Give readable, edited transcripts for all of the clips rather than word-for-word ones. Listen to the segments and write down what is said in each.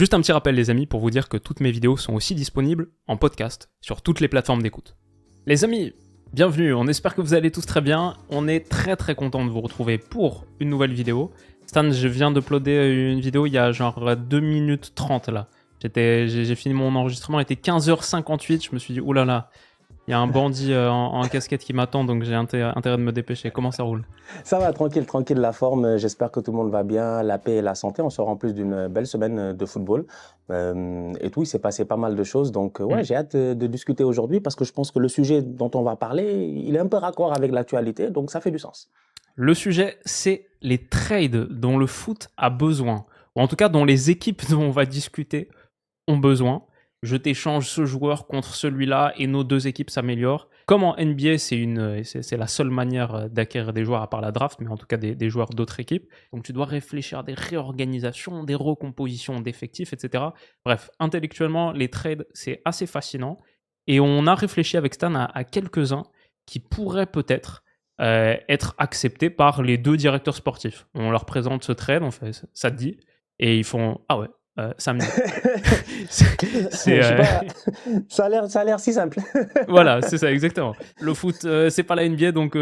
Juste un petit rappel les amis pour vous dire que toutes mes vidéos sont aussi disponibles en podcast sur toutes les plateformes d'écoute. Les amis, bienvenue, on espère que vous allez tous très bien. On est très très content de vous retrouver pour une nouvelle vidéo. Stan, je viens d'uploader une vidéo il y a genre 2 minutes 30 là. J'ai fini mon enregistrement, il était 15h58, je me suis dit oulala, il y a un bandit en casquette qui m'attend donc j'ai intérêt de me dépêcher. Comment ça roule? Ça va, tranquille, la forme. J'espère que tout le monde va bien, la paix et la santé. On sort en plus d'une belle semaine de football. Et tout, il s'est passé pas mal de choses. Donc, ouais, j'ai hâte de discuter aujourd'hui parce que je pense que le sujet dont on va parler, il est un peu raccord avec l'actualité. Donc, ça fait du sens. Le sujet, c'est les trades dont le foot a besoin. Ou en tout cas, dont les équipes dont on va discuter ont besoin. Je t'échange ce joueur contre celui-là et nos deux équipes s'améliorent. Comme en NBA, c'est la seule manière d'acquérir des joueurs à part la draft, mais en tout cas des joueurs d'autres équipes. Donc tu dois réfléchir à des réorganisations, des recompositions d'effectifs, etc. Bref, intellectuellement, les trades, c'est assez fascinant. Et on a réfléchi avec Stan à quelques-uns qui pourraient peut-être être acceptés par les deux directeurs sportifs. On leur présente ce trade, on fait ça te dit, et ils font « Ah ouais ». Samedi. Ça a l'air si simple. Voilà, c'est ça, exactement. Le foot, c'est pas la NBA, donc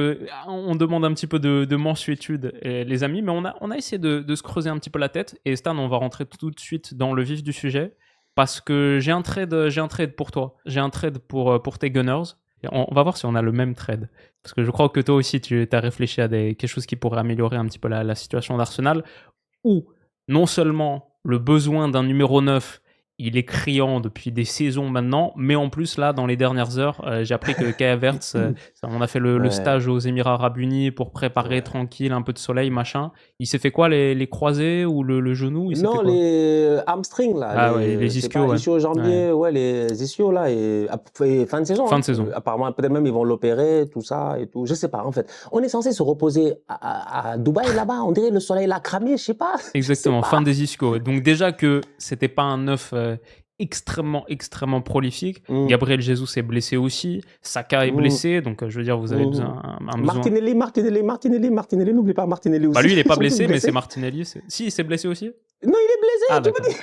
on demande un petit peu de mansuétude, les amis, mais on a essayé de se creuser un petit peu la tête. Et Stan, on va rentrer tout de suite dans le vif du sujet, parce que j'ai un trade pour toi. J'ai un trade pour tes Gunners. On va voir si on a le même trade. Parce que je crois que toi aussi, tu as réfléchi à quelque chose qui pourrait améliorer un petit peu la situation d'Arsenal, où non seulement le besoin d'un numéro 9, il est criant depuis des saisons maintenant, mais en plus, là, dans les dernières heures, j'ai appris que Kai Havertz, on a fait le stage aux Émirats Arabes Unis pour préparer tranquille, un peu de soleil, machin. Il s'est fait quoi, les croisés ou le genou? Non, les hamstrings, là. Ah ouais, les ischios, ischios jambiers, les ischios, là, et fin de saison. Fin de saison. Apparemment, peut-être même ils vont l'opérer, tout ça et tout. Je sais pas, en fait. On est censé se reposer à Dubaï, là-bas. On dirait le soleil l'a cramé, je sais pas. Exactement, fin des ischios. Donc déjà que c'était pas un 9 extrêmement prolifique. Gabriel Jesus est blessé aussi. Saka est blessé. Donc je veux dire, vous avez besoin... Martinelli, n'oublie pas Martinelli aussi. Bah lui, il est pas blessé, mais c'est Martinelli. Si, il s'est blessé aussi? Non, il est blessé, tu me dis.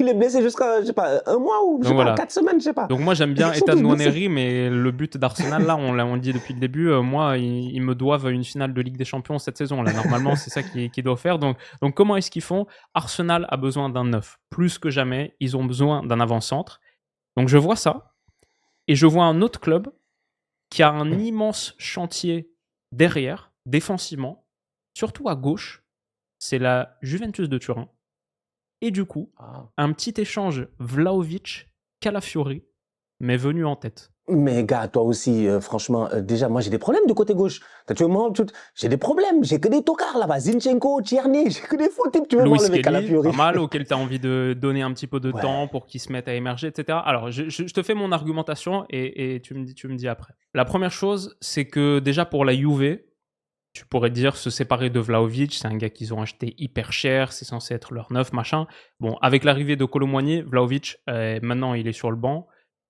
Il est blessé jusqu'à, je sais pas, un mois ou je sais pas, 4 semaines, je sais pas. Donc moi, j'aime bien Ethan Nwaneri, mais le but d'Arsenal, là, on le dit depuis le début, moi, ils me doivent une finale de Ligue des Champions cette saison. Là, normalement, c'est ça qu'ils doivent faire. Donc comment est-ce qu'ils font? Arsenal a besoin d'un 9. Plus que jamais, ils ont besoin d'un avant-centre. Donc je vois ça. Et je vois un autre club qui a un immense chantier derrière, défensivement, surtout à gauche. C'est la Juventus de Turin. Et du coup, un petit échange Vlahovic-Calafiori m'est venu en tête. Mais gars, toi aussi, franchement, déjà, moi j'ai des problèmes du côté gauche. J'ai des problèmes, j'ai que des tocards là-bas. Zinchenko, Tierney, j'ai que des faux types. Tu veux voir le mec Calafiori? Pas mal, auquel tu as envie de donner un petit peu de temps pour qu'il se mette à émerger, etc. Alors, je te fais mon argumentation et tu me dis après. La première chose, c'est que déjà pour la Juve, tu pourrais dire se séparer de Vlahovic, c'est un gars qu'ils ont acheté hyper cher, c'est censé être leur 9, machin. Bon, avec l'arrivée de Kolo Muani, Vlahovic, maintenant il est sur le banc.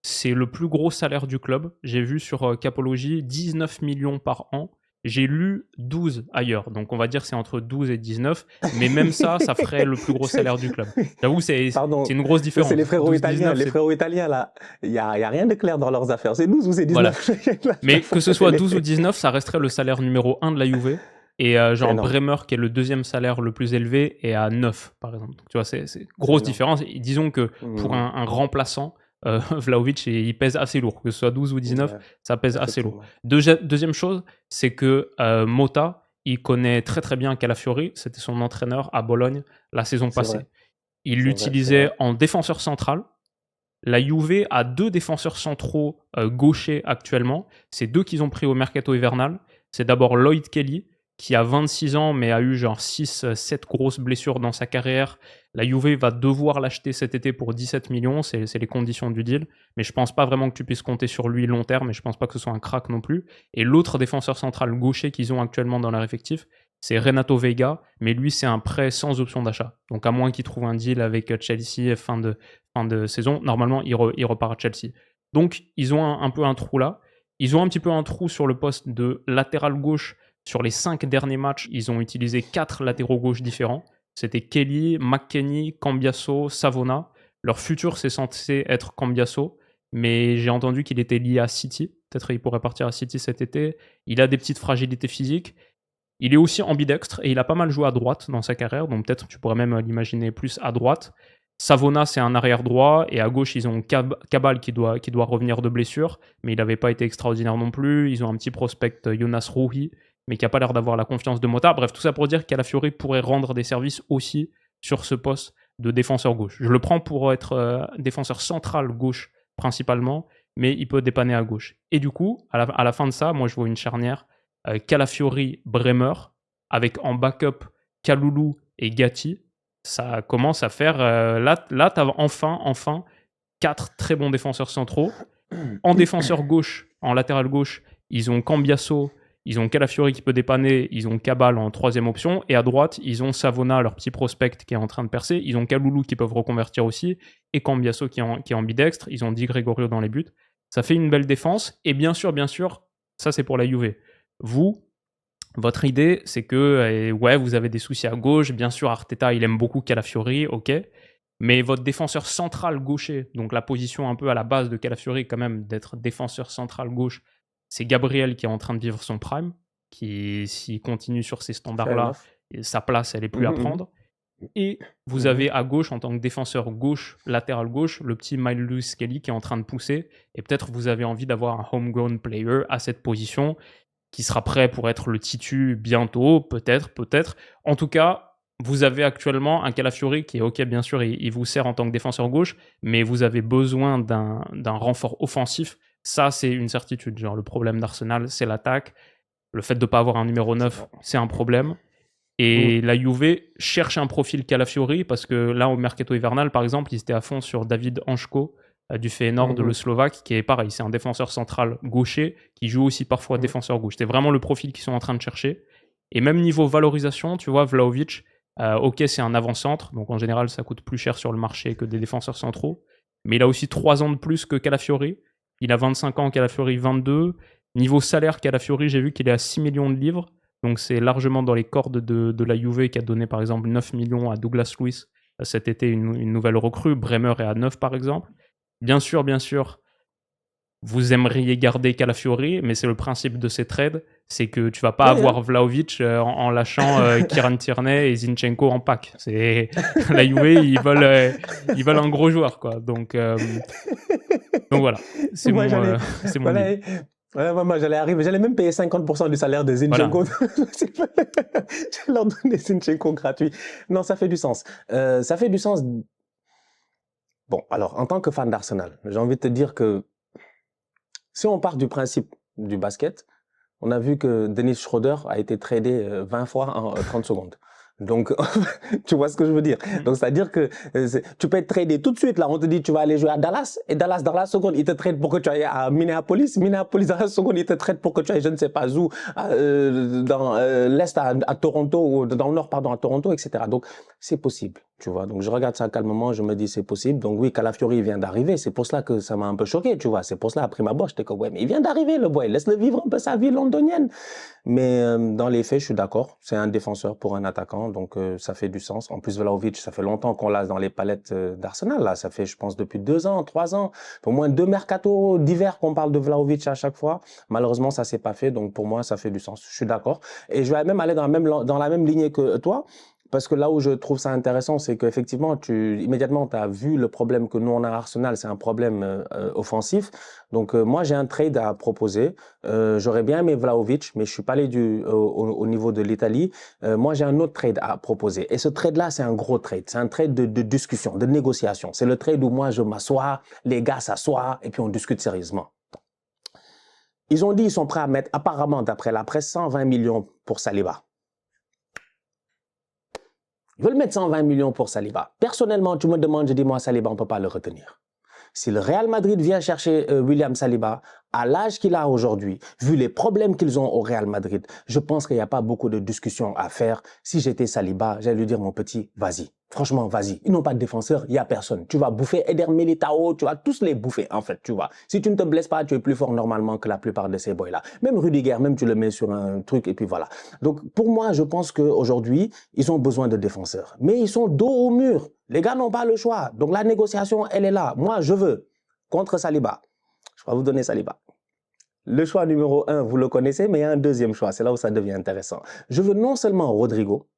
C'est le plus gros salaire du club. J'ai vu sur Capology 19 millions par an. J'ai lu 12 ailleurs. Donc on va dire c'est entre 12 et 19. Mais même ça ferait le plus gros salaire du club. J'avoue, c'est une grosse différence. C'est les frérots 12, italiens. 19, les frérots italiens, là, il n'y a rien de clair dans leurs affaires. C'est 12 ou c'est 19. Voilà. Mais que ce soit 12 ou 19, ça resterait le salaire numéro 1 de la Juve. Et genre Bremer, qui est le deuxième salaire le plus élevé, est à 9, par exemple. Donc tu vois, c'est grosse différence. Et disons que pour un remplaçant, Vlahovic, il pèse assez lourd. Que ce soit 12 ou 19, ça pèse assez lourd. Deuxième chose, c'est que Motta, il connaît très très bien Calafiori. C'était son entraîneur à Bologne la saison passée. Il l'utilisait en défenseur central. La Juve a 2 défenseurs centraux gauchers actuellement. C'est 2 qu'ils ont pris au mercato hivernal. C'est d'abord Lloyd Kelly, qui a 26 ans, mais a eu genre 6-7 grosses blessures dans sa carrière. La Juve va devoir l'acheter cet été pour 17 millions, c'est les conditions du deal. Mais je pense pas vraiment que tu puisses compter sur lui long terme, et je pense pas que ce soit un crack non plus. Et l'autre défenseur central gaucher qu'ils ont actuellement dans leur effectif, c'est Renato Veiga, mais lui, c'est un prêt sans option d'achat. Donc à moins qu'il trouve un deal avec Chelsea fin de saison, normalement, il repart à Chelsea. Donc ils ont un peu un trou là. Ils ont un petit peu un trou sur le poste de latéral gauche. Sur les 5 derniers matchs, ils ont utilisé 4 latéraux gauches différents. c'était Kelly, McKennie, Cambiasso, Savona. Leur futur, c'est censé être Cambiasso, mais j'ai entendu qu'il était lié à City. Peut-être qu'il pourrait partir à City cet été. Il a des petites fragilités physiques. Il est aussi ambidextre et il a pas mal joué à droite dans sa carrière, donc peut-être tu pourrais même l'imaginer plus à droite. Savona, c'est un arrière droit, et à gauche, ils ont Cabal qui doit revenir de blessure, mais il n'avait pas été extraordinaire non plus. Ils ont un petit prospect, Jonas Rouhi, mais qui n'a pas l'air d'avoir la confiance de Mota. Bref, tout ça pour dire qu'Alafiori pourrait rendre des services aussi sur ce poste de défenseur gauche. Je le prends pour être défenseur central gauche principalement, mais il peut dépanner à gauche. Et du coup, à la fin de ça, moi je vois une charnière Calafiori-Bremer, avec en backup Kalulu et Gatti. Ça commence à faire... là tu as enfin 4 très bons défenseurs centraux. En défenseur gauche, en latéral gauche, ils ont Cambiasso, ils ont Calafiori qui peut dépanner, ils ont Cabal en troisième option, et à droite, ils ont Savona, leur petit prospect qui est en train de percer, ils ont Kalulu qui peuvent reconvertir aussi, et Cambiasso qui est ambidextre, ils ont Di Gregorio dans les buts. Ça fait une belle défense, et bien sûr, ça c'est pour la Juve. Vous, votre idée, c'est que ouais, vous avez des soucis à gauche. Bien sûr, Arteta, il aime beaucoup Calafiori, ok. Mais votre défenseur central gaucher, donc la position un peu à la base de Calafiori quand même, d'être défenseur central gauche, c'est Gabriel qui est en train de vivre son prime, qui, s'il continue sur ces standards-là, sa place, elle est plus à prendre. Et vous avez à gauche, en tant que défenseur gauche, latéral gauche, le petit Miles Kelly qui est en train de pousser. Et peut-être vous avez envie d'avoir un homegrown player à cette position qui sera prêt pour être le titu bientôt, peut-être. En tout cas, vous avez actuellement un Calafiori qui est ok, bien sûr, il vous sert en tant que défenseur gauche, mais vous avez besoin d'un renfort offensif. Ça, c'est une certitude. Genre, le problème d'Arsenal, c'est l'attaque. Le fait de ne pas avoir un numéro 9, c'est un problème. Et la Juve cherche un profil Calafiori parce que là, au mercato hivernal, par exemple, ils étaient à fond sur David Anško du Feyenoord, le Slovaque, qui est pareil, c'est un défenseur central gaucher qui joue aussi parfois défenseur gauche. C'est vraiment le profil qu'ils sont en train de chercher. Et même niveau valorisation, tu vois, Vlahovic, ok, c'est un avant-centre, donc en général, ça coûte plus cher sur le marché que des défenseurs centraux. Mais il a aussi 3 ans de plus que Calafiori. Il a 25 ans, Calafiori 22. Niveau salaire, Calafiori, j'ai vu qu'il est à 6 millions de livres. Donc c'est largement dans les cordes de la Juve qui a donné par exemple 9 millions à Douglas Luiz cet été, une nouvelle recrue. Bremer est à 9 par exemple. Bien sûr, vous aimeriez garder Calafiori, mais c'est le principe de ces trades, c'est que tu vas pas avoir Vlahovic en lâchant Kieran Tierney et Zinchenko en pack. C'est la Juve, ils veulent un gros joueur, quoi. Donc voilà, c'est mon idée. Ouais, moi, j'allais même payer 50% du salaire de Zinchenko. Voilà. Je leur donner Zinchenko gratuit. Non, ça fait du sens. Ça fait du sens. Bon, alors, en tant que fan d'Arsenal, j'ai envie de te dire que si on part du principe du basket, on a vu que Dennis Schroeder a été tradé 20 fois en 30 secondes. Donc, tu vois ce que je veux dire. Donc, c'est-à-dire que tu peux être tradé tout de suite. Là, on te dit tu vas aller jouer à Dallas. Et Dallas, dans la seconde, il te trade pour que tu ailles à Minneapolis. Minneapolis, dans la seconde, il te trade pour que tu ailles je ne sais pas où, dans l'Est à Toronto, ou dans le Nord, pardon, à Toronto, etc. Donc, c'est possible. Tu vois, donc je regarde ça calmement, je me dis c'est possible. Donc oui, Calafiori vient d'arriver, c'est pour cela que ça m'a un peu choqué, tu vois. C'est pour cela, après ma boîte, j'étais comme, ouais, mais il vient d'arriver le boy, laisse-le vivre un peu sa vie londonienne. Mais dans les faits, je suis d'accord, c'est un défenseur pour un attaquant, donc ça fait du sens. En plus, Vlahovic, ça fait longtemps qu'on l'a dans les palettes d'Arsenal, là. Ça fait, je pense, depuis 2 ans, 3 ans, au moins 2 mercatos d'hiver qu'on parle de Vlahovic à chaque fois. Malheureusement, ça s'est pas fait, donc pour moi, ça fait du sens. Je suis d'accord. Et je vais même aller dans la même lignée que toi. Parce que là où je trouve ça intéressant, c'est qu'effectivement, immédiatement, tu as vu le problème que nous, on a à Arsenal, c'est un problème offensif. Donc, moi, j'ai un trade à proposer. J'aurais bien aimé Vlahovic, mais je suis pas allé au niveau de l'Italie. Moi, j'ai un autre trade à proposer. Et ce trade-là, c'est un gros trade. C'est un trade de discussion, de négociation. C'est le trade où moi, je m'assois, les gars s'assoient, et puis on discute sérieusement. Ils ont dit, ils sont prêts à mettre, apparemment, d'après la presse, 120 millions pour Saliba. Ils veulent mettre 120 millions pour Saliba. Personnellement, tu me demandes, je dis, moi, Saliba, on ne peut pas le retenir. Si le Real Madrid vient chercher William Saliba, à l'âge qu'il a aujourd'hui, vu les problèmes qu'ils ont au Real Madrid, je pense qu'il n'y a pas beaucoup de discussions à faire. Si j'étais Saliba, j'allais lui dire, mon petit, vas-y. Franchement, vas-y. Ils n'ont pas de défenseur, il n'y a personne. Tu vas bouffer Eder Militao, tu vas tous les bouffer, en fait, tu vois. Si tu ne te blesses pas, tu es plus fort normalement que la plupart de ces boys-là. Même Rudiger, même tu le mets sur un truc et puis voilà. Donc, pour moi, je pense qu'aujourd'hui, ils ont besoin de défenseurs. Mais ils sont dos au mur. Les gars n'ont pas le choix. Donc, la négociation, elle est là. Moi, je veux contre Saliba. Je vais vous donner Saliba. Le choix numéro 1, vous le connaissez, mais il y a un deuxième choix. C'est là où ça devient intéressant. Je veux non seulement Rodrigo,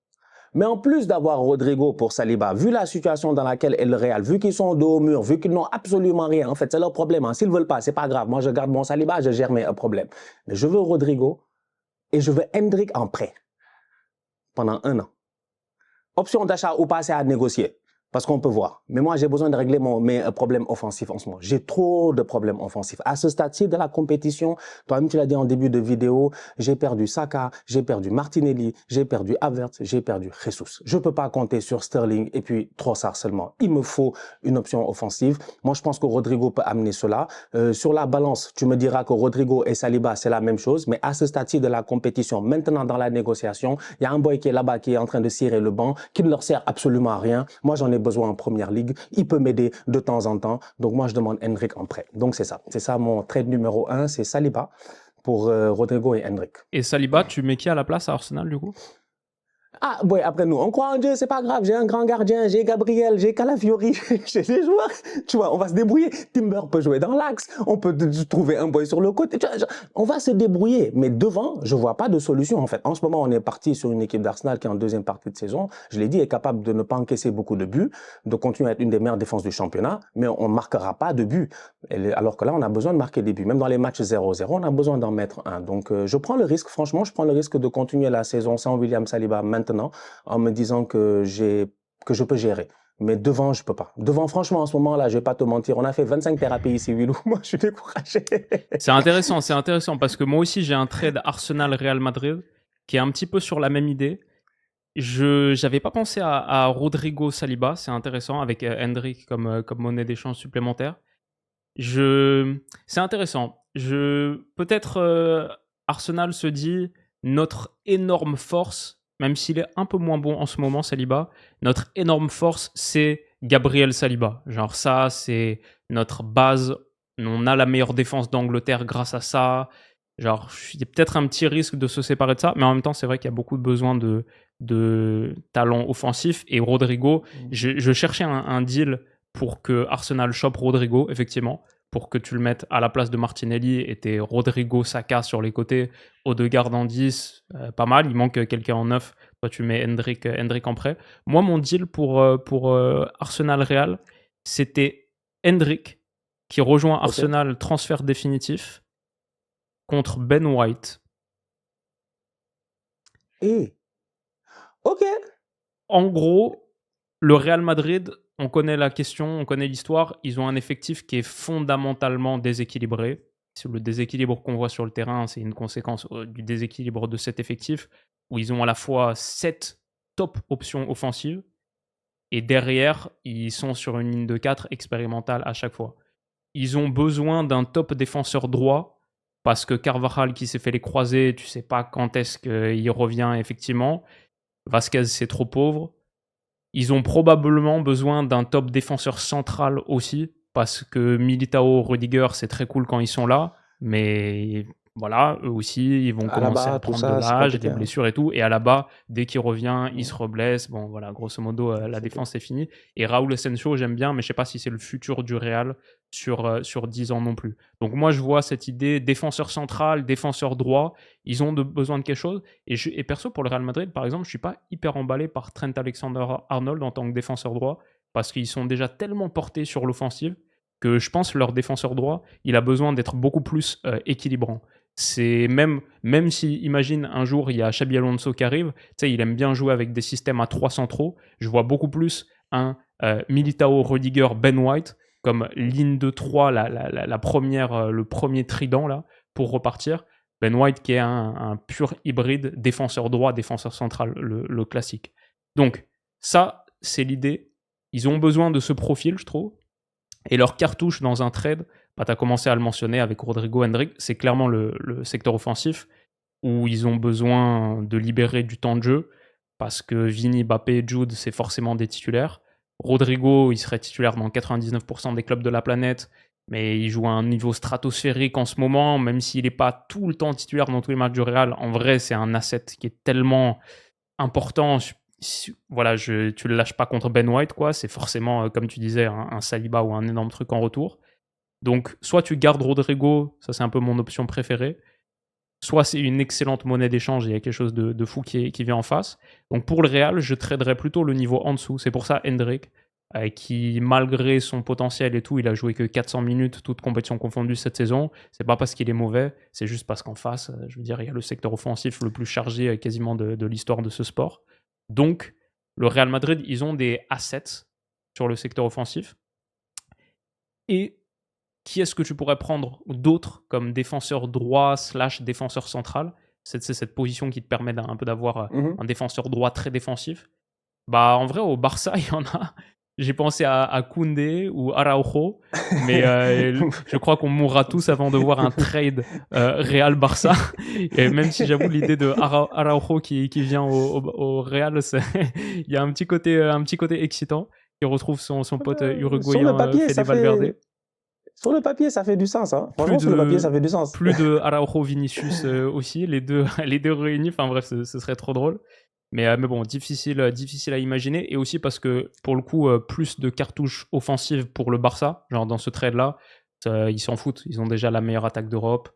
mais en plus d'avoir Rodrigo pour Saliba, vu la situation dans laquelle est le Real, vu qu'ils sont dos au mur, vu qu'ils n'ont absolument rien, en fait, c'est leur problème. Hein. S'ils ne veulent pas, c'est pas grave. Moi, je garde mon Saliba, je gère mes problèmes. Mais je veux Rodrigo et je veux Endrick en prêt pendant 1 an. Option d'achat ou pas, c'est à négocier. Parce qu'on peut voir. Mais moi, j'ai besoin de régler mes problèmes offensifs en ce moment. J'ai trop de problèmes offensifs. À ce stade-ci de la compétition, toi-même, tu l'as dit en début de vidéo, j'ai perdu Saka, j'ai perdu Martinelli, j'ai perdu Havertz, j'ai perdu Jesus. Je peux pas compter sur Sterling et puis Trossard seulement. Il me faut une option offensive. Moi, je pense que Rodrigo peut amener cela. Sur la balance, tu me diras que Rodrigo et Saliba, c'est la même chose. Mais à ce stade-ci de la compétition, maintenant dans la négociation, il y a un boy qui est là-bas, qui est en train de cirer le banc, qui ne leur sert absolument à rien. Moi, j'en ai besoin en première ligue. Il peut m'aider de temps en temps. Donc, moi, je demande Endrick en prêt. Donc, c'est ça. C'est ça mon trade numéro 1. C'est Saliba pour Rodrigo et Endrick. Et Saliba, tu mets qui à la place à Arsenal, du coup? Ah, ouais, après nous, on croit en Dieu, c'est pas grave. J'ai un grand gardien, j'ai Gabriel, j'ai Calafiori, j'ai des joueurs. Tu vois, on va se débrouiller. Timber peut jouer dans l'axe. On peut trouver un boy sur le côté. Tu vois, on va se débrouiller. Mais devant, je vois pas de solution, en fait. En ce moment, on est parti sur une équipe d'Arsenal qui, en deuxième partie de saison, je l'ai dit, est capable de ne pas encaisser beaucoup de buts, de continuer à être une des meilleures défenses du championnat, mais on marquera pas de buts. Alors que là, on a besoin de marquer des buts. Même dans les matchs 0-0, on a besoin d'en mettre un. Donc, je prends le risque, franchement, je prends le risque de continuer la saison sans William Saliba maintenant, en me disant que je peux gérer. Mais devant, je peux pas. Devant, franchement, en ce moment-là, je vais pas te mentir. On a fait 25 thérapies ici, Willou. Moi, je suis découragé. C'est intéressant parce que moi aussi, j'ai un trade Arsenal-Real Madrid qui est un petit peu sur la même idée. J'avais pas pensé à Rodrigo Saliba, c'est intéressant, avec Endrick comme monnaie d'échange supplémentaire. C'est intéressant. Peut-être Arsenal se dit notre énorme force, même s'il est un peu moins bon en ce moment, Saliba, notre énorme force, c'est Gabriel Saliba. Genre ça, c'est notre base. On a la meilleure défense d'Angleterre grâce à ça. Genre, il y a peut-être un petit risque de se séparer de ça, mais en même temps, c'est vrai qu'il y a beaucoup de besoin de talent offensif. Et Rodrigo, je cherchais un deal pour que Arsenal chope Rodrigo, effectivement, pour que tu le mettes à la place de Martinelli et t'es Rodrigo, Saka sur les côtés, Odegaard en 10, pas mal, il manque quelqu'un en 9, toi tu mets Endrick en prêt. Moi, mon deal pour Arsenal-Real, c'était Endrick qui rejoint Arsenal, transfert définitif, contre Ben White. Ok. En gros, le Real Madrid, on connaît la question, on connaît l'histoire. Ils ont un effectif qui est fondamentalement déséquilibré. Le déséquilibre qu'on voit sur le terrain, c'est une conséquence du déséquilibre de cet effectif, où ils ont à la fois 7 top options offensives, et derrière, ils sont sur une ligne de 4 expérimentale à chaque fois. Ils ont besoin d'un top défenseur droit, parce que Carvajal qui s'est fait les croisés, tu sais pas quand est-ce qu'il revient effectivement. Vasquez, c'est trop pauvre. Ils ont probablement besoin d'un top défenseur central aussi, parce que Militao, Rudiger, c'est très cool quand ils sont là, mais voilà, eux aussi, ils vont commencer à prendre de l'âge, des blessures et tout, et à la bas, dès qu'il revient, il se reblesse. Bon, voilà, grosso modo, la défense est finie. Et Raúl Asensio, j'aime bien, mais je sais pas si c'est le futur du Real sur 10 ans non plus. Donc moi, je vois cette idée, défenseur central, défenseur droit, ils ont besoin de quelque chose. Et perso, pour le Real Madrid, par exemple, je suis pas hyper emballé par Trent Alexander-Arnold en tant que défenseur droit, parce qu'ils sont déjà tellement portés sur l'offensive que je pense que leur défenseur droit, il a besoin d'être beaucoup plus équilibrant. C'est même si, imagine, un jour, il y a Xabi Alonso qui arrive, tu sais, il aime bien jouer avec des systèmes à 3 centraux. Je vois beaucoup plus un Militao, Rudiger, Ben White comme ligne de 3, la première, le premier trident là, pour repartir. Ben White qui est un pur hybride, défenseur droit, défenseur central, le classique. Donc, ça, c'est l'idée. Ils ont besoin de ce profil, je trouve. Et leur cartouche dans un trade, bah, tu as commencé à le mentionner avec Rodrigo, Endrick, c'est clairement le secteur offensif où ils ont besoin de libérer du temps de jeu parce que Vini, Mbappé, Jude, c'est forcément des titulaires. Rodrigo, il serait titulaire dans 99% des clubs de la planète, mais il joue à un niveau stratosphérique en ce moment, même s'il n'est pas tout le temps titulaire dans tous les matchs du Real. En vrai, c'est un asset qui est tellement important. Voilà, tu le lâches pas contre Ben White, quoi. C'est forcément, comme tu disais, un Saliba ou un énorme truc en retour. Donc, soit tu gardes Rodrigo, ça c'est un peu mon option préférée, soit c'est une excellente monnaie d'échange et il y a quelque chose de fou qui vient en face. Donc pour le Real, je traderais plutôt le niveau en dessous. C'est pour ça Endrick, qui malgré son potentiel et tout, il a joué que 400 minutes, toutes compétitions confondues cette saison. C'est pas parce qu'il est mauvais, c'est juste parce qu'en face, je veux dire, il y a le secteur offensif le plus chargé quasiment de l'histoire de ce sport. Donc le Real Madrid, ils ont des assets sur le secteur offensif. Et qui est-ce que tu pourrais prendre d'autres comme défenseur droit / défenseur central? C'est cette position qui te permet un peu d'avoir un défenseur droit très défensif. Bah, en vrai, au Barça, il y en a. J'ai pensé à Koundé ou Araujo, mais je crois qu'on mourra tous avant de voir un trade Real-Barça. Et même si j'avoue l'idée de Araujo qui vient au Real, il y a un petit côté excitant. Il retrouve son pote uruguayen Fede Valverde. Sur le papier, ça fait du sens. Hein. Franchement, sur le papier, ça fait du sens. Plus de Araujo, Vinicius aussi, les deux réunis. Enfin bref, ce serait trop drôle. Mais bon, difficile à imaginer. Et aussi parce que, pour le coup, plus de cartouches offensives pour le Barça. Genre dans ce trade-là, ils s'en foutent. Ils ont déjà la meilleure attaque d'Europe.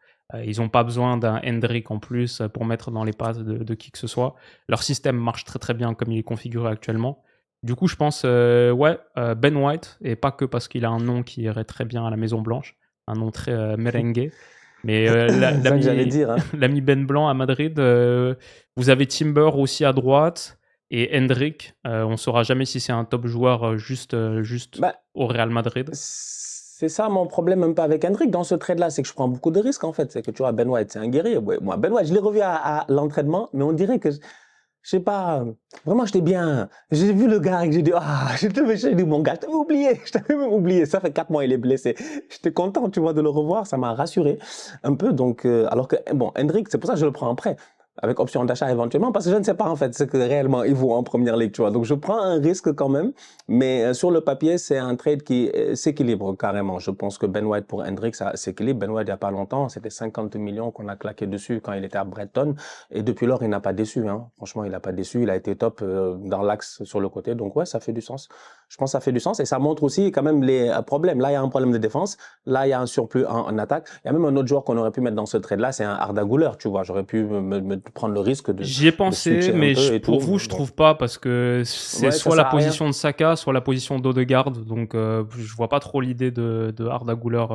Ils n'ont pas besoin d'un Endrick en plus pour mettre dans les passes de qui que ce soit. Leur système marche très très bien comme il est configuré actuellement. Du coup, je pense, Ben White, et pas que parce qu'il a un nom qui irait très bien à la Maison Blanche, un nom très merengue. Mais l'ami Ben Blanc à Madrid, vous avez Timber aussi à droite, et Endrick, on ne saura jamais si c'est un top joueur juste au Real Madrid. C'est ça mon problème un peu avec Endrick dans ce trade-là, c'est que je prends beaucoup de risques en fait. C'est que tu vois, Ben White, c'est un guerrier. Ouais, moi, Ben White, je l'ai revu à l'entraînement, mais on dirait que... Je sais pas, vraiment, j'étais bien. J'ai vu le gars et j'ai dit, j'ai dit, mon gars, je t'avais même oublié. Ça fait 4 mois, il est blessé. J'étais content, tu vois, de le revoir. Ça m'a rassuré un peu. Donc, alors que, bon, Endrick, c'est pour ça que je le prends en prêt. Avec option d'achat éventuellement, parce que je ne sais pas en fait ce que réellement il vaut en première ligue, tu vois. Donc je prends un risque quand même, mais sur le papier, c'est un trade qui s'équilibre carrément. Je pense que Ben White pour Endrick, ça s'équilibre. Ben White, il n'y a pas longtemps, c'était 50 millions qu'on a claqué dessus quand il était à Brighton, et depuis lors, il n'a pas déçu. Hein. Franchement, il n'a pas déçu. Il a été top dans l'axe sur le côté. Donc ouais, ça fait du sens. Je pense que ça fait du sens et ça montre aussi quand même les problèmes. Là, il y a un problème de défense. Là, il y a un surplus en attaque. Il y a même un autre joueur qu'on aurait pu mettre dans ce trade-là, c'est un Arda Güler, tu vois. J'aurais pu me prendre le risque de... J'y ai pensé, mais pour vous, je trouve pas, parce que c'est soit la position de Saka, soit la position d'Odegaard, donc je vois pas trop l'idée de Arda Güler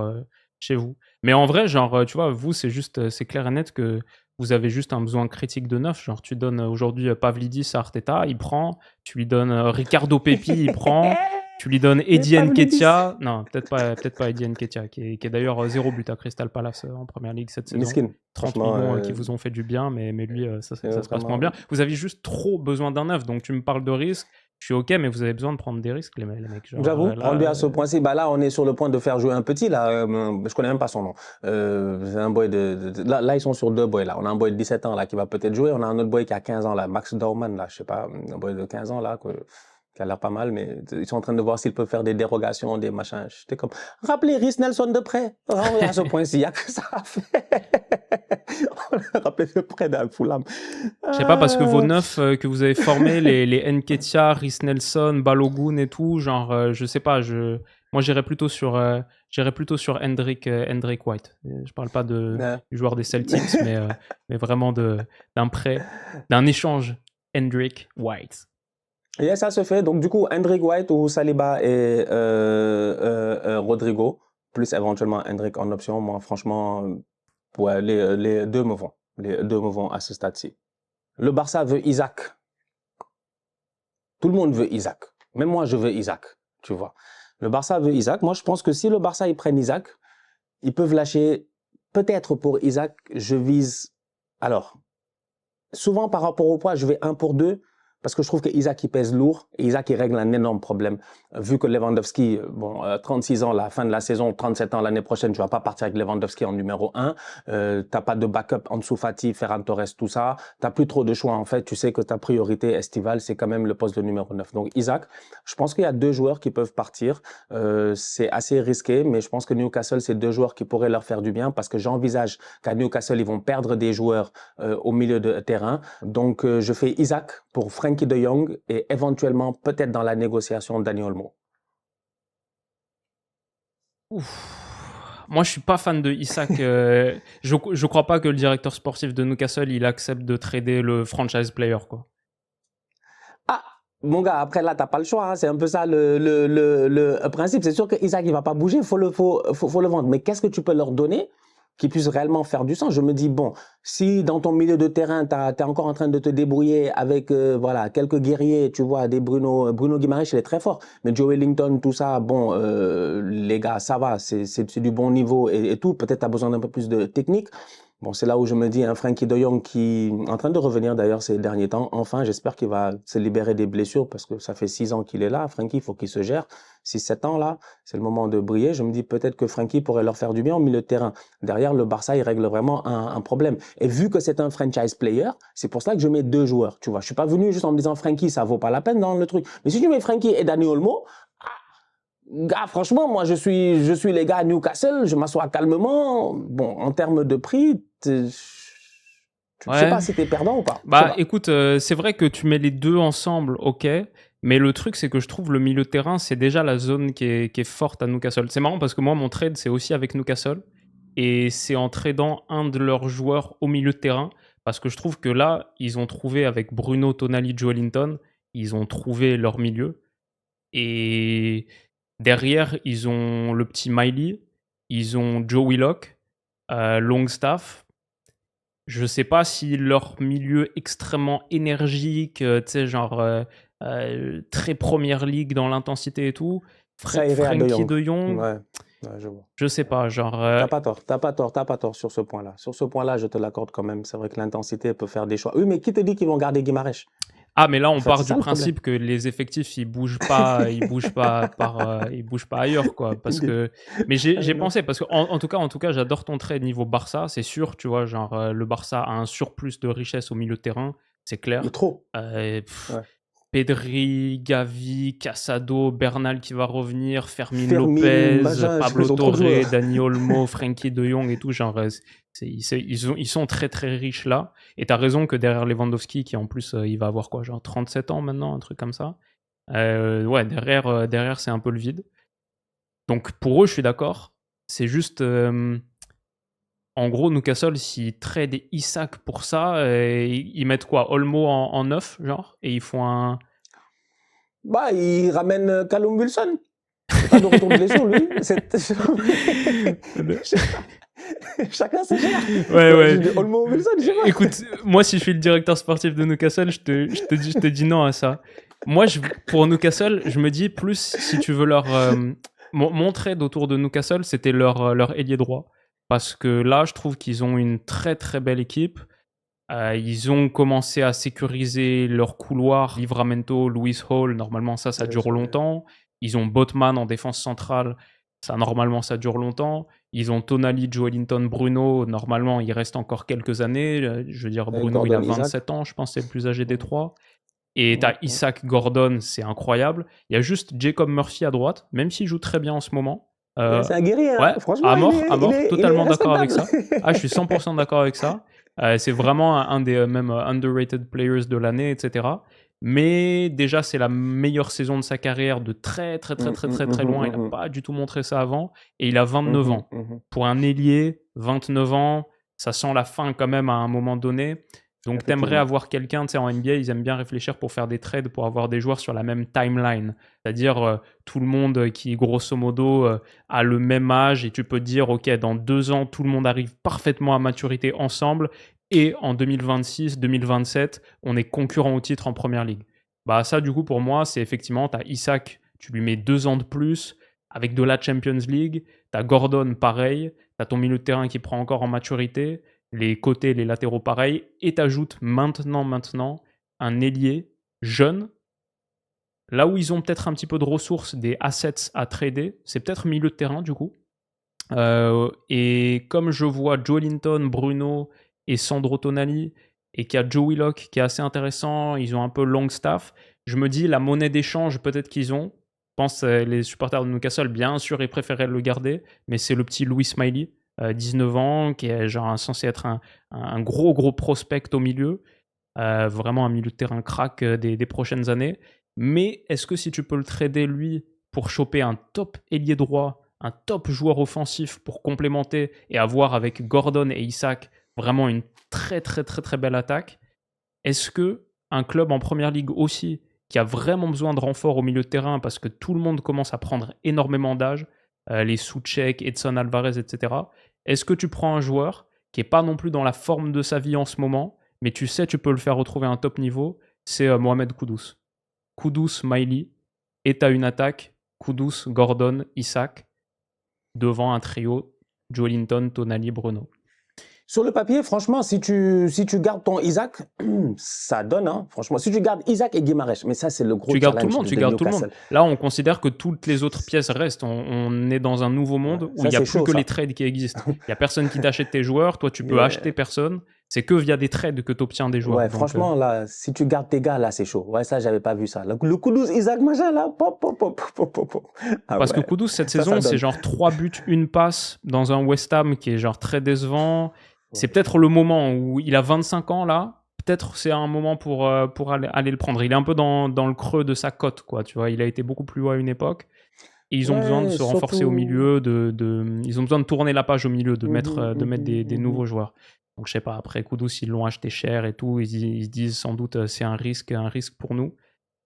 chez vous. Mais en vrai, genre, tu vois, vous, c'est clair et net que vous avez juste un besoin critique de neuf. Genre, tu donnes aujourd'hui Pavlidis à Arteta, il prend. Tu lui donnes Ricardo Pepi, il prend. Tu lui donnes Eddie Nketiah. Non, peut-être pas Eddie Nketiah, qui est d'ailleurs 0 but à Crystal Palace en Première Ligue cette saison. Miskin. 30 millions qui vous ont fait du bien, mais lui, ça se passe moins bien. Vous avez juste trop besoin d'un neuf, donc tu me parles de risque. Je suis OK, mais vous avez besoin de prendre des risques, les mecs. J'avoue, rendu à ce point-ci, là, on est sur le point de faire jouer un petit, là, je connais même pas son nom. C'est un boy là, ils sont sur 2 boys, là. On a un boy de 17 ans, là, qui va peut-être jouer. On a un autre boy qui a 15 ans, là, Max Dorman, là, je sais pas, un boy de 15 ans, là, qui a l'air pas mal, mais ils sont en train de voir s'ils peuvent faire des dérogations, des machins. J'étais comme, rappelez Rhys Nelson de près. À ce point-ci, il n'y a que ça à faire. Rappelez de près d'un Fulham. Je sais pas, parce que vos neufs que vous avez formés, les Nketiah, Rhys Nelson, Balogun et tout, genre, je sais pas, moi j'irais plutôt sur Endrick White. Je parle pas du joueur des Celtics, mais vraiment d'un prêt, d'un échange Endrick White. Et ça se fait. Donc, du coup, Endrick White ou Saliba et Rodrigo, plus éventuellement Endrick en option. Moi, franchement, ouais, les deux me vont. Les deux me vont à ce stade-ci. Le Barça veut Isaac. Tout le monde veut Isaac. Même moi, je veux Isaac, tu vois. Le Barça veut Isaac. Moi, je pense que si le Barça, ils prennent Isaac, ils peuvent lâcher, peut-être pour Isaac, je vise... Alors, souvent, par rapport au poids, je vais 1 pour 2. parce que je trouve que Isaac, il pèse lourd et Isaac, il règle un énorme problème. Vu que Lewandowski, 36 ans, la fin de la saison, 37 ans l'année prochaine, tu vas pas partir avec Lewandowski en numéro 1. T'as pas de backup Ansu Fati, Ferran Torres, tout ça. T'as plus trop de choix, en fait. Tu sais que ta priorité estivale, c'est quand même le poste de numéro 9. Donc, Isaac, je pense qu'il y a 2 joueurs qui peuvent partir. C'est assez risqué, mais je pense que Newcastle, c'est 2 joueurs qui pourraient leur faire du bien parce que j'envisage qu'à Newcastle, ils vont perdre des joueurs au milieu de terrain. Donc, je fais Isaac pour Frenkie de Jong et éventuellement, peut-être dans la négociation, Dani Olmo. Moi, je suis pas fan de Isaac. Je crois pas que le directeur sportif de Newcastle, il accepte de trader le franchise player, quoi. Ah, mon gars, après là, t'as pas le choix. Hein. C'est un peu ça le principe. C'est sûr que Isaac, il va pas bouger. Faut le vendre. Mais qu'est-ce que tu peux leur donner qui puisse réellement faire du sens? Je me dis, bon, si dans ton milieu de terrain, t'es encore en train de te débrouiller avec, voilà, quelques guerriers, tu vois, des Bruno Guimaraes, il est très fort. Mais Joe Wellington, tout ça, bon, les gars, ça va, c'est du bon niveau et tout. Peut-être t'as besoin d'un peu plus de technique. Bon, c'est là où je me dis, un Frenkie de Jong qui est en train de revenir d'ailleurs ces derniers temps. Enfin, j'espère qu'il va se libérer des blessures parce que ça fait 6 ans qu'il est là. Frenkie, il faut qu'il se gère. 6-7 ans là, c'est le moment de briller. Je me dis peut-être que Frenkie pourrait leur faire du bien au milieu de terrain. Derrière, le Barça, il règle vraiment un problème. Et vu que c'est un franchise player, c'est pour ça que je mets 2 joueurs. Tu vois, je suis pas venu juste en me disant Frenkie, ça vaut pas la peine dans le truc. Mais si tu mets Frenkie et Dani Olmo, gars, franchement, moi, je suis les gars à Newcastle, je m'assois calmement. Bon, en termes de prix, je sais pas si t'es perdant ou pas. Bah, écoute, c'est vrai que tu mets les deux ensemble, ok. Mais le truc, c'est que je trouve le milieu de terrain, c'est déjà la zone qui est forte à Newcastle. C'est marrant parce que moi, mon trade, c'est aussi avec Newcastle. Et c'est en tradant un de leurs joueurs au milieu de terrain. Parce que je trouve que là, ils ont trouvé avec Bruno, Tonali, Joelinton, ils ont trouvé leur milieu. Et derrière, ils ont le petit Miley, ils ont Joe Willock, Longstaff. Je sais pas si leur milieu extrêmement énergique, tu sais, genre très première ligue dans l'intensité et tout, Frenkie de Jong. Ouais, je vois. Je sais pas, genre. T'as pas tort sur ce point-là. Sur ce point-là, je te l'accorde quand même. C'est vrai que l'intensité peut faire des choix. Oui, mais qui te dit qu'ils vont garder Guimaraes? Ah, mais là, on part du principe que les effectifs, ils bougent pas ailleurs, quoi. Parce que, mais j'ai pensé, parce que en tout cas, j'adore ton trait niveau Barça, c'est sûr, tu vois, genre le Barça a un surplus de richesse au milieu de terrain, c'est clair. Il est trop. Pedri, Gavi, Casado, Bernal qui va revenir, Fermin Lopez, Pablo Torre, Dani Olmo, Frenkie de Jong et tout, genre ils sont très très riches là. Et t'as raison que derrière Lewandowski, qui en plus il va avoir quoi, genre 37 ans maintenant, un truc comme ça. Ouais, derrière c'est un peu le vide. Donc pour eux, je suis d'accord. C'est juste, en gros, Newcastle, s'ils trade Isaac pour ça, ils mettent quoi, Olmo en 9, genre, et ils font un. Bah, ils ramènent Callum Wilson. Pas de retour de blessure, lui. Chacun ses gère. Ouais. Olmo Wilson, je sais pas. Écoute, moi, si je suis le directeur sportif de Newcastle, je te dis non à ça. Moi, pour Newcastle, je me dis plus si tu veux leur. Mon trade autour de Newcastle, c'était leur ailier droit. Parce que là, je trouve qu'ils ont une très très belle équipe. Ils ont commencé à sécuriser leur couloir. Livramento, Lewis Hall, normalement ça dure longtemps. Ils ont Botman en défense centrale. Normalement ça dure longtemps. Ils ont Tonali, Joelinton, Bruno. Normalement, il reste encore quelques années. Je veux dire, Bruno, il a 27 ans, je pense, c'est le plus âgé des trois. Et t'as Isaac, Gordon, c'est incroyable. Il y a juste Jacob Murphy à droite, même s'il joue très bien en ce moment. C'est un guerrier, hein. Ouais, Franchement. à mort, totalement d'accord avec ça. Je suis 100% d'accord avec ça. C'est vraiment un des même underrated players de l'année, etc. Mais déjà, c'est la meilleure saison de sa carrière de très loin. Il n'a pas du tout montré ça avant. Et il a 29 ans. Pour un ailier, 29 ans, ça sent la fin quand même à un moment donné. Donc, t'aimerais avoir quelqu'un, tu sais, en NBA, ils aiment bien réfléchir pour faire des trades, pour avoir des joueurs sur la même timeline. C'est-à-dire, tout le monde qui, grosso modo, a le même âge et tu peux dire, OK, dans 2 ans, tout le monde arrive parfaitement à maturité ensemble et en 2026, 2027, on est concurrent au titre en Première Ligue. Bah, ça, du coup, pour moi, c'est effectivement, t'as Isaac, tu lui mets 2 ans de plus avec de la Champions League. T'as Gordon, pareil. T'as ton milieu de terrain qui prend encore en maturité. Les côtés, les latéraux pareil, et t'ajoutes maintenant un ailier jeunes. Là où ils ont peut-être un petit peu de ressources, des assets à trader, c'est peut-être milieu de terrain du coup. Et comme je vois Joelinton, Bruno et Sandro Tonali, et qu'il y a Joe Willock qui est assez intéressant, ils ont un peu Longstaff, je me dis la monnaie d'échange peut-être qu'ils ont. Je pense les supporters de Newcastle, bien sûr, ils préféraient le garder, mais c'est le petit Louis Smiley, 19 ans, qui est genre censé être un gros prospect au milieu, vraiment un milieu de terrain crack des prochaines années. Mais est-ce que si tu peux le trader lui pour choper un top ailier droit, un top joueur offensif pour complémenter et avoir avec Gordon et Isaac vraiment une très belle attaque, est-ce que un club en première ligue aussi qui a vraiment besoin de renfort au milieu de terrain parce que tout le monde commence à prendre énormément d'âge, les Souček, Edson Alvarez, etc. Est-ce que tu prends un joueur qui n'est pas non plus dans la forme de sa vie en ce moment, mais tu sais tu peux le faire retrouver à un top niveau, c'est Mohamed Kudus. Kudus, Miley, et tu as une attaque, Kudus, Gordon, Isaac, devant un trio, Joelinton, Tonali, Bruno. Sur le papier, franchement, si tu gardes ton Isaac, ça donne, hein, franchement. Si tu gardes Isaac et Guimarães, mais ça, c'est le gros challenge tu gardes tout le monde. Là, on considère que toutes les autres pièces restent. On est dans un nouveau monde où il n'y a plus que les trades qui existent. Il n'y a personne qui t'achète tes joueurs. Toi, tu peux acheter personne. C'est que via des trades que tu obtiens des joueurs. Ouais, donc, franchement, là, si tu gardes tes gars, là, c'est chaud. Ouais, ça, j'avais pas vu ça. Le Kudus, Isaac, machin, là, Parce que Kudus, cette saison, c'est genre 3 buts, 1 passe dans un West Ham qui est genre très décevant. C'est peut-être le moment où il a 25 ans là, peut-être c'est un moment pour aller le prendre. Il est un peu dans le creux de sa cote, quoi, tu vois. Il a été beaucoup plus haut à une époque. Et ils ont besoin de se renforcer au milieu, ils ont besoin de tourner la page au milieu, de mettre des nouveaux joueurs. Donc je sais pas, après Kudus, ils l'ont acheté cher et tout, ils se disent sans doute c'est un risque pour nous.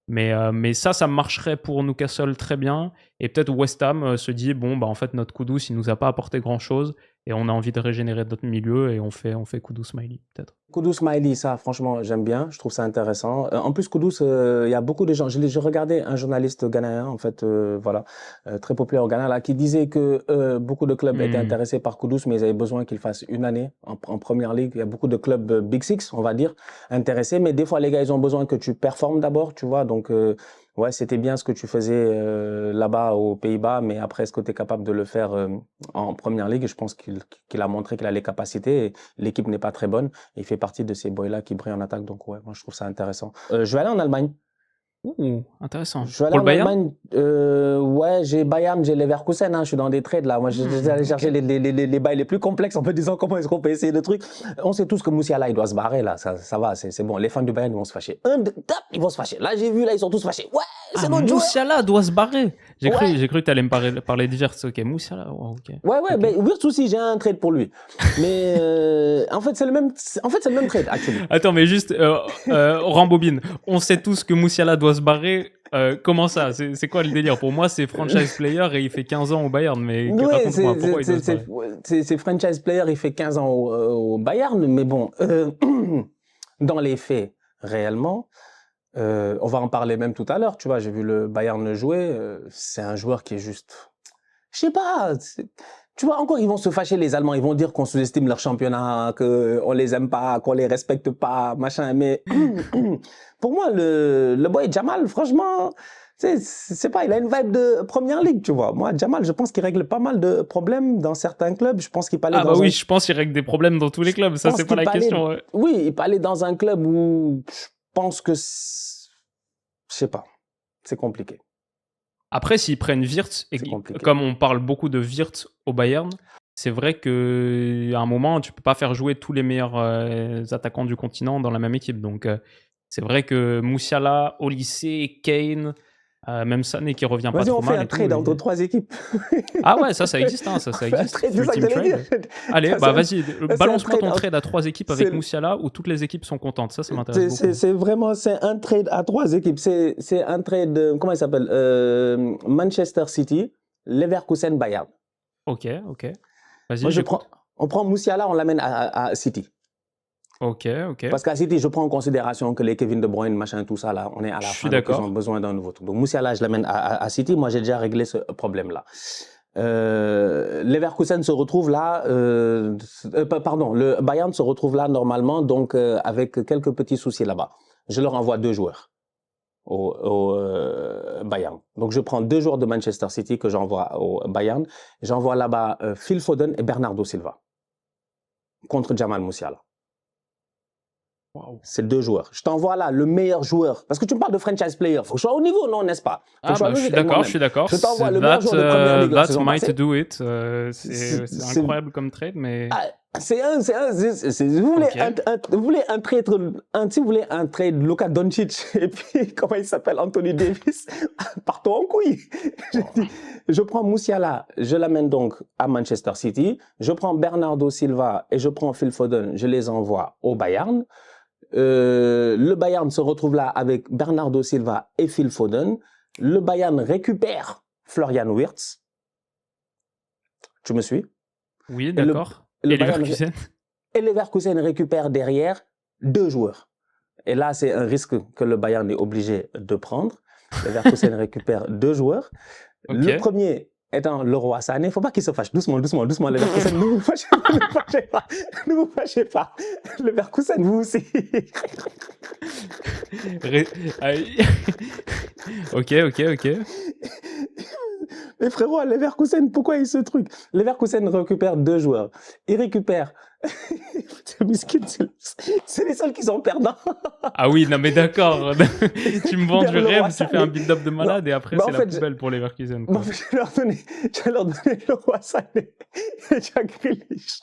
Mais ça marcherait pour Newcastle très bien. Et peut-être West Ham se dit, bon, bah en fait, notre Kudus, il nous a pas apporté grand-chose. Et on a envie de régénérer notre milieu. Et on fait Kudus Smiley, peut-être. Kudus Smiley, ça, franchement, j'aime bien. Je trouve ça intéressant. En plus, Kudus, il y a beaucoup de gens. J'ai regardé un journaliste ghanéen, en fait, voilà, très populaire au Ghana, là, qui disait que beaucoup de clubs étaient intéressés par Kudus, mais ils avaient besoin qu'il fasse une année en première ligue. Il y a beaucoup de clubs Big Six, on va dire, intéressés. Mais des fois, les gars, ils ont besoin que tu performes d'abord, tu vois. Donc, ouais, c'était bien ce que tu faisais là-bas aux Pays-Bas, mais après, est-ce que tu es capable de le faire en première ligue? Je pense qu'il a montré qu'il a les capacités. Et l'équipe n'est pas très bonne. Il fait partie de ces boys-là qui brillent en attaque. Donc, ouais, moi, je trouve ça intéressant. Je vais aller en Allemagne. Ouh, intéressant. Je vais aller en Allemagne. Ouais, j'ai Bayern, j'ai Leverkusen. Hein, je suis dans des trades là. Moi, j'ai allé chercher les bails les plus complexes en me disant comment est-ce qu'on peut essayer le truc. On sait tous que Musiala, il doit se barrer là. Ça va, c'est bon. Les fans du Bayern, ils vont se fâcher. Ils vont se fâcher. Là, j'ai vu, là, ils sont tous fâchés. Ouais, c'est notre joueur. Musiala doit se barrer. J'ai cru que tu allais me parler de Wirtz. Ok, Musiala. Oh, okay. Ouais, mais Wirtz aussi, j'ai un trade pour lui. Mais en fait, c'est le même trade, actuellement. Attends, mais juste, rembobine. On sait tous que Musiala doit se barrer. Comment ça? C'est quoi le délire? Pour moi, c'est franchise player et il fait 15 ans au Bayern. Mais raconte-moi, pourquoi il doit se barrer? C'est franchise player, il fait 15 ans au Bayern. Mais bon, dans les faits, réellement, on va en parler même tout à l'heure. Tu vois, j'ai vu le Bayern jouer. C'est un joueur qui est juste... Je sais pas... Tu vois, encore, ils vont se fâcher, les Allemands. Ils vont dire qu'on sous-estime leur championnat, qu'on les aime pas, qu'on les respecte pas, machin. Mais pour moi, le boy Jamal, franchement, c'est pas, il a une vibe de première ligue, tu vois. Moi, Jamal, je pense qu'il règle pas mal de problèmes dans certains clubs. Je pense qu'il peut aller oui, je pense qu'il règle des problèmes dans tous les clubs. Ça, c'est pas la question. Ouais. Oui, il peut aller dans un club où je pense que, je sais pas, c'est compliqué. Après, s'ils prennent Wirtz, et comme on parle beaucoup de Wirtz au Bayern, c'est vrai qu'à un moment, tu peux pas faire jouer tous les meilleurs attaquants du continent dans la même équipe. Donc, c'est vrai que Musiala, Olise, Kane, même Sané qui revient pas trop mal. Vas-y, on fait un trade entre 3 équipes. Ah ouais, ça existe. Hein, ça existe. Allez, vas-y, balance-moi ton trade à 3 équipes avec Musiala où toutes les équipes sont contentes. Ça m'intéresse beaucoup. C'est un trade à 3 équipes. C'est un trade, comment il s'appelle? Manchester City, Leverkusen, Bayern. Ok. Vas-y, on prend Musiala, on l'amène à City. Ok. Parce qu'à City, je prends en considération que les Kevin De Bruyne, machin, tout ça, là, on est à la fin, donc ils ont besoin d'un nouveau truc. Donc Musiala, je l'amène à City. Moi, j'ai déjà réglé ce problème-là. Leverkusen se retrouve là, le Bayern se retrouve là normalement, donc avec quelques petits soucis là-bas. Je leur envoie 2 joueurs. au Bayern. Donc, je prends 2 joueurs de Manchester City que j'envoie au Bayern. J'envoie là-bas Phil Foden et Bernardo Silva contre Jamal Musiala. Wow. C'est 2 joueurs. Je t'envoie là le meilleur joueur. Parce que tu me parles de franchise player. Faut que je sois au niveau, non, n'est-ce pas? Je suis d'accord. Je t'envoie le meilleur joueur de première ligue. That might do it. C'est incroyable comme trade, mais... Si vous voulez un trade Luka Doncic et puis, comment il s'appelle, Anthony Davis, partons en couille. Je prends Musiala, je l'amène donc à Manchester City. Je prends Bernardo Silva et je prends Phil Foden, je les envoie au Bayern. Le Bayern se retrouve là avec Bernardo Silva et Phil Foden. Le Bayern récupère Florian Wirtz. Tu me suis? Oui, d'accord. Et Leverkusen? Et Leverkusen récupère derrière 2 joueurs. Et là, c'est un risque que le Bayern est obligé de prendre. Leverkusen récupère 2 joueurs. Okay. Le premier étant Leroy Sané. Il ne faut pas qu'il se fâche. Doucement, Leverkusen. Ne vous fâchez pas. Leverkusen, vous aussi. Ok. Mais frérot, Leverkusen, pourquoi il ce truc? Leverkusen récupère 2 joueurs. Il récupère... c'est les seuls qui sont perdants. Ah oui, non mais d'accord. Tu me vends du rêve, tu fais un build-up de malade et après c'est la poubelle pour Leverkusen. Je vais leur donner Leroy Sané et Jack Grealish.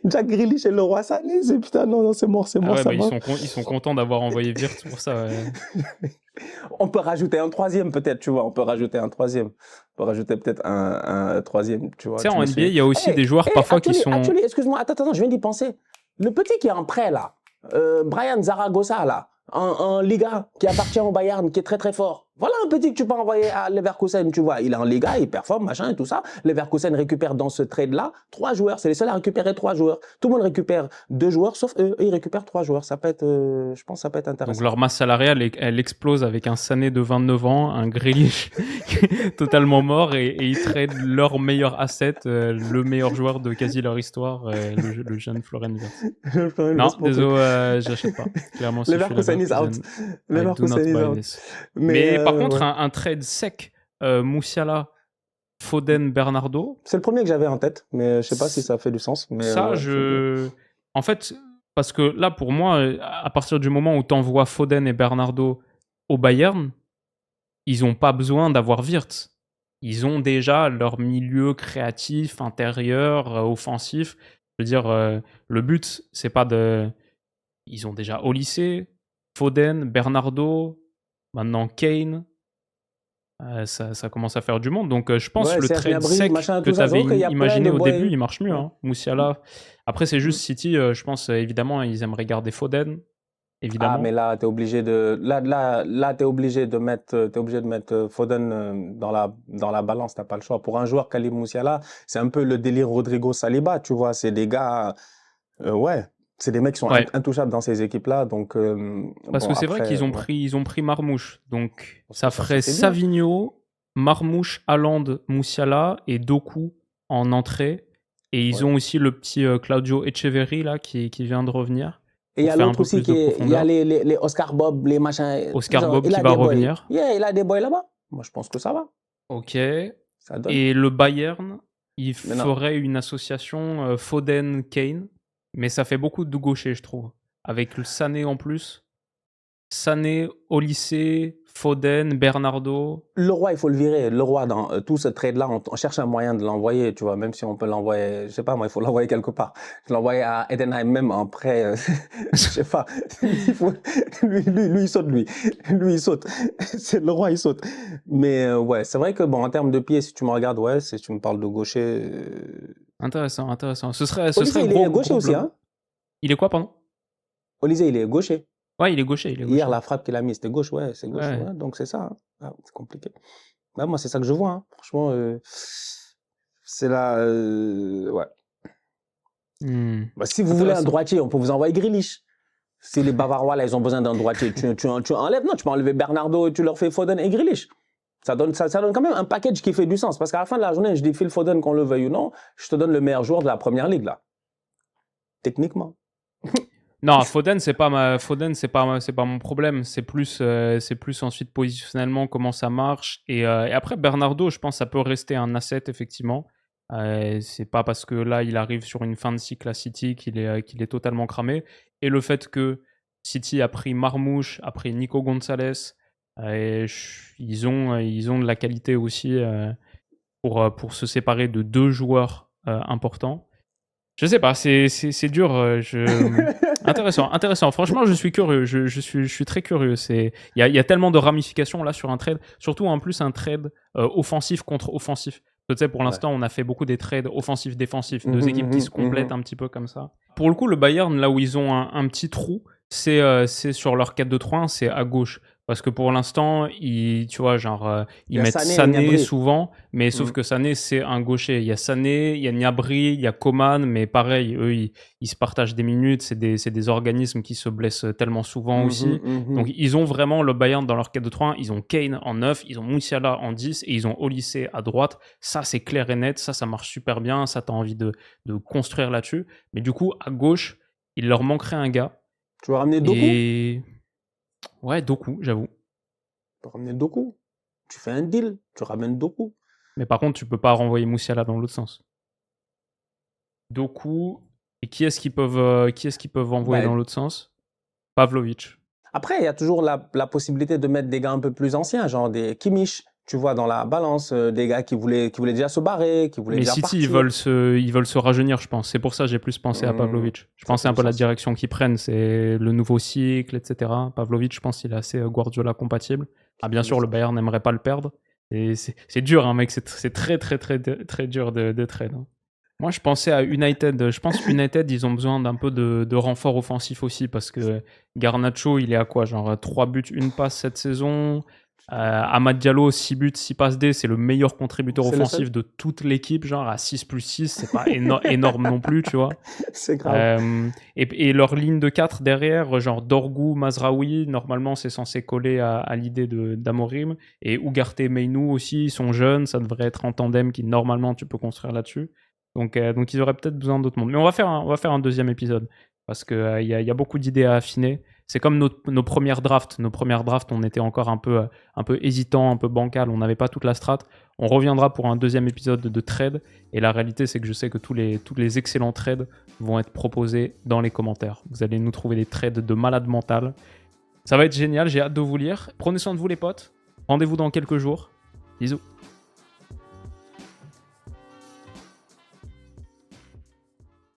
Jack Grealish et Leroy Sané, c'est putain, non, c'est mort, ça ils sont contents d'avoir envoyé Wirtz pour ça, ouais. On peut rajouter un 3e peut-être, tu vois, on peut rajouter peut-être un 3e, tu vois. Tu sais, en NBA, il y a aussi des joueurs parfois qui sont... Excuse-moi, attends, je viens d'y penser. Le petit qui est en prêt, là, Brian Zaragoza, là, en Liga, qui appartient au Bayern, qui est très très fort. Voilà un petit que tu peux envoyer à Leverkusen, tu vois. Il est en Liga, il performe, machin et tout ça. Leverkusen récupère dans ce trade-là 3 joueurs. C'est les seuls à récupérer 3 joueurs. Tout le monde récupère 2 joueurs, sauf eux. Ils récupèrent 3 joueurs. Ça peut être, je pense que ça peut être intéressant. Donc leur masse salariale, elle explose avec un Sané de 29 ans, un Grealish totalement mort et ils tradent leur meilleur asset, le meilleur joueur de quasi leur histoire, le jeune Florian Wirtz. Non, désolé, j'achète pas. Clairement, Leverkusen is out. Leverkusen is out. Mais par contre, un trade sec, Musiala, Foden, Bernardo... C'est le premier que j'avais en tête, mais je sais pas si ça fait du sens. Mais ça, en fait, parce que là, pour moi, à partir du moment où tu envoies Foden et Bernardo au Bayern, ils n'ont pas besoin d'avoir Wirtz. Ils ont déjà leur milieu créatif, intérieur, offensif. Je veux dire, le but, c'est pas de... Ils ont déjà Olysée, Foden, Bernardo... Maintenant, Kane, ça commence à faire du monde. Donc, je pense que le trade sec que tu avais imaginé au début, il marche mieux. Hein. Musiala. Après, c'est juste City, je pense, évidemment, ils aimeraient garder Foden. Évidemment. Ah, mais là, tu es obligé de mettre Foden dans la balance. Tu n'as pas le choix. Pour un joueur Khalid Musiala, c'est un peu le délire Rodrigo Saliba, tu vois. C'est des gars... ouais. C'est des mecs qui sont intouchables dans ces équipes-là, donc... Parce que c'est vrai qu'ils ont pris Marmouche, donc ça ferait Savigno, Marmouche, Haaland, Musiala et Doku en entrée. Et ils ont aussi le petit Claudio Echeverri, là, qui vient de revenir. Et il y a l'autre aussi, il y a les Oscar Bob, les machins... Oscar Bob qui va revenir. Il a des boys là-bas. Moi, je pense que ça va. Ok. Ça donne. Et le Bayern, il ferait une association Foden-Kane. Mais ça fait beaucoup de gauchers, je trouve. Avec le Sané en plus. Sané, Olysée, Foden, Bernardo. Leroy, il faut le virer. Leroy, dans tout ce trade-là, on cherche un moyen de l'envoyer, tu vois. Même si on peut l'envoyer, je sais pas moi, il faut l'envoyer quelque part. Je l'envoyer à Edenheim même en prêt, je sais pas. Lui, il saute, lui. Lui, il saute. C'est Leroy, il saute. Mais ouais, c'est vrai que bon, en termes de pied, si tu me regardes, ouais, si tu me parles de gaucher... Intéressant. Ce serait Olysée, il est gaucher aussi, hein. Il est quoi, pardon? Olysée, il est gaucher. Ouais, il est gaucher. Hier, la frappe qu'il a mise, c'était gauche, ouais, c'est gauche. Ouais. Donc c'est ça. Hein. Ah, c'est compliqué. Bah, moi, c'est ça que je vois. Hein. Franchement, c'est là... ouais. Bah, si vous voulez un droitier, on peut vous envoyer Grealish. Si les Bavarois, là, ils ont besoin d'un droitier, tu enlèves. Non, tu peux enlever Bernardo et tu leur fais Foden et Grealish. Ça donne quand même un package qui fait du sens. Parce qu'à la fin de la journée, je dis Phil Foden, qu'on le veuille ou non, je te donne le meilleur joueur de la première ligue, là. Techniquement. Non, Foden, c'est pas mon problème. C'est plus ensuite positionnellement comment ça marche. Et après, Bernardo, je pense que ça peut rester un asset, effectivement. C'est pas parce que là, il arrive sur une fin de cycle à City qu'il est totalement cramé. Et le fait que City a pris Marmoush, a pris Nico Gonzalez, ils ont de la qualité aussi pour se séparer de 2 joueurs importants. Je sais pas, c'est dur. Intéressant. Franchement, je suis curieux. Je suis très curieux. Il y a tellement de ramifications là sur un trade. Surtout en plus un trade offensif contre offensif. Tu sais, pour l'instant, on a fait beaucoup des trades offensifs-défensifs. Deux équipes qui se complètent un petit peu comme ça. Pour le coup, le Bayern, là où ils ont un petit trou, c'est sur leur 4-2-3-1, c'est à gauche. Parce que pour l'instant, tu vois, genre, ils mettent Sané souvent, mais sauf que Sané, c'est un gaucher. Il y a Sané, il y a Gnabry, il y a Coman, mais pareil, eux, ils se partagent des minutes. C'est des organismes qui se blessent tellement souvent aussi. Donc, ils ont vraiment le Bayern dans leur 4-2-3-1. Ils ont Kane en 9, ils ont Musiala en 10 et ils ont Olise à droite. Ça, c'est clair et net. Ça marche super bien. Ça, t'as envie de construire là-dessus. Mais du coup, à gauche, il leur manquerait un gars. Tu vas ramener Doku ? Ouais, Doku, j'avoue. Tu peux ramener Doku. Tu fais un deal, tu ramènes Doku. Mais par contre, tu peux pas renvoyer Musiala dans l'autre sens. Doku, et qui est-ce qu'ils peuvent envoyer dans l'autre sens ? Pavlovic. Après, il y a toujours la possibilité de mettre des gars un peu plus anciens, genre des Kimmich, tu vois, dans la balance, des gars qui voulaient déjà se barrer, qui voulaient déjà partir. Mais City, ils veulent se rajeunir, je pense. C'est pour ça que j'ai plus pensé à Pavlovic. Je pense que c'est un peu la direction qu'ils prennent, c'est le nouveau cycle, etc. Pavlovic, je pense qu'il est assez Guardiola compatible. Ah, bien sûr, le Bayern n'aimerait pas le perdre. Et c'est dur, hein, mec. C'est très, très, très, très dur de trade. Hein. Moi, je pensais à United. Je pense qu'United, ils ont besoin d'un peu de renfort offensif aussi parce que Garnacho, il est à quoi ? Genre 3 buts, 1 passe cette saison. Amad Diallo, 6 buts, 6 passes D, c'est le meilleur contributeur offensif de toute l'équipe, genre à 6+6, c'est pas énorme non plus, tu vois. C'est grave. Et leur ligne de 4 derrière, genre Dorgu, Mazraoui, normalement c'est censé coller à l'idée d'Amorim. Et Ugarte, Meinou aussi, ils sont jeunes, ça devrait être en tandem qui normalement tu peux construire là-dessus. Donc ils auraient peut-être besoin d'autres mondes. Mais on va faire un deuxième épisode parce qu'il y a beaucoup d'idées à affiner. C'est comme nos premières drafts. Nos premières drafts, on était encore un peu hésitant, un peu bancal. On n'avait pas toute la strat. On reviendra pour un deuxième épisode de trade. Et la réalité, c'est que je sais que tous les excellents trades vont être proposés dans les commentaires. Vous allez nous trouver des trades de malade mental. Ça va être génial. J'ai hâte de vous lire. Prenez soin de vous, les potes. Rendez-vous dans quelques jours. Bisous.